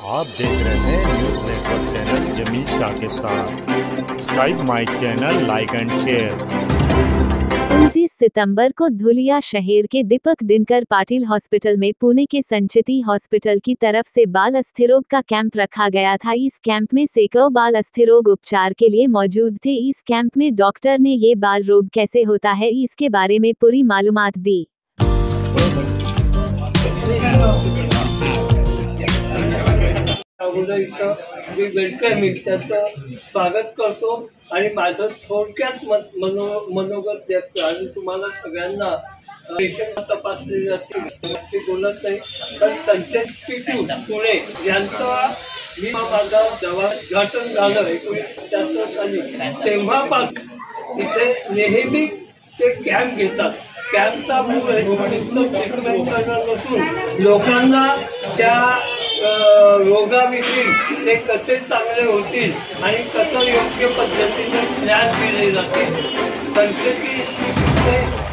आप देख रहे हैं news network channel Jameel Shah के साथ। Subscribe my channel, like and share. 29 सितंबर को धुलिया शहर के दीपक दिनकर पाटिल हॉस्पिटल में पुणे के संचिति हॉस्पिटल की तरफ से बाल अस्थिरोग का कैंप रखा गया था। इस कैंप में सैकड़ों बाल अस्थिरोग उपचार के लिए मौजूद थे। इस कैंप में डॉक्टर ने ये बाल रोग कैसे होता है इसके बारे में पूरी मालूमात दी। मी बेडकर मी त्याचं स्वागत करतो आणि माझं थोडक्यात मनोगत व्यक्त आणि तुम्हाला सगळ्यांना पेशंट तपासले जाते बोलत नाही पण संचय इन्स्टिट्यूट पुणे यांचा मी माझा जेव्हा उद्घाटन झालं 1975 साली तेव्हापासून तिथे नेहमी ते कॅम्प घेतात। कॅम्पचा मूळ ट्रीटमेंट करणं नसून लोकांना त्या रोगाविषयी ते कसे चांगले होतील आणि कसं योग्य पद्धतीने ज्ञान दिले जातील। संस्कृती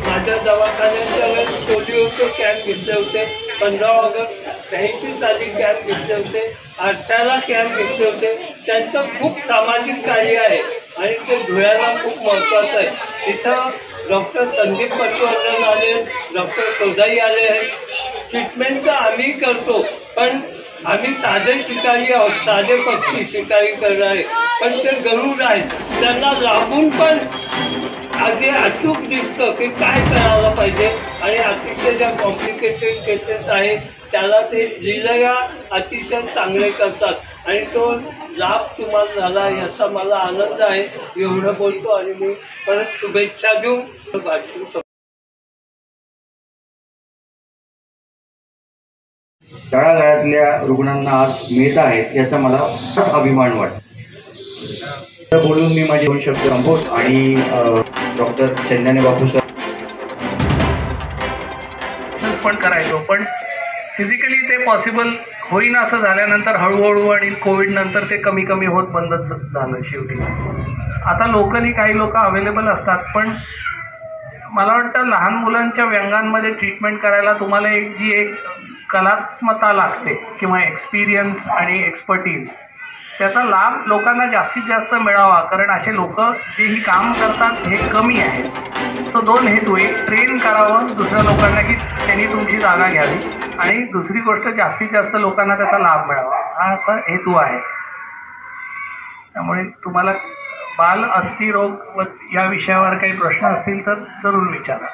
माझ्या दवाखान्याच्या वेळेस पोलिओचे कॅम्प घेतले होते, 15 ऑगस्ट 83 साली कॅम्प घेतले होते, आरशाला कॅम्प घेतले होते। त्यांचं खूप सामाजिक कार्य आहे आणि ते धुळ्याला खूप महत्त्वाचं आहे। तिथं डॉक्टर संदीप पटवर्धन आले, डॉक्टर सोदाई आले आहेत। ट्रीटमेंटचं आम्ही करतो पण आम्ही साधे शिकारी आहोत, साधे पक्षी शिकारी करणारे, पण ते गरुड आहेत। त्यांना लांबून पण अगदी अचूक दिसतं की काय करायला पाहिजे आणि अतिशय ज्या कॉम्प्लिकेटेड केसेस आहेत त्याला ते लिलया अतिशय चांगले करतात आणि तो लाभ तुम्हाला झाला याचा मला आनंद आहे। एवढं बोलतो आणि मी परत शुभेच्छा देऊन भाषण तळागाळातल्या रुग्णांना आज मिळत आहेत याचा मला अभिमान वाटतो। बोलून मी माझे 2 शब्द संपवतो आणि डॉक्टर शेंदाणे बापू सर पण करायचो, पण फिजिकली ते पॉसिबल होईना असं झाल्यानंतर हळूहळू आणि कोविड नंतर ते कमी कमी होत बंदच झालं। शेवटी आता लोकली काही लोक अवेलेबल असतात, पण मला वाटतं लहान मुलांच्या व्यंगांमध्ये ट्रीटमेंट करायला तुम्हाला एक कलात्मकता लागते किंवा एक्सपिरियन्स आणि एक्सपर्टीज, त्याचा लाभ लोकांना जास्तीत जास्त मिळावा, कारण असे लोक जे ही काम करतात हे कमी आहेत। तो 2 हेतू, एक ट्रेन करावं दुसऱ्या लोकांना की त्यांनी तुमची जागा घ्यावी आणि दुसरी गोष्ट जास्तीत जास्त लोकांना त्याचा लाभ मिळावा, हा असा हेतू आहे। त्यामुळे तुम्हाला बाल अस्थिरोग व या विषयावर काही प्रश्न असतील तर जरूर विचारा।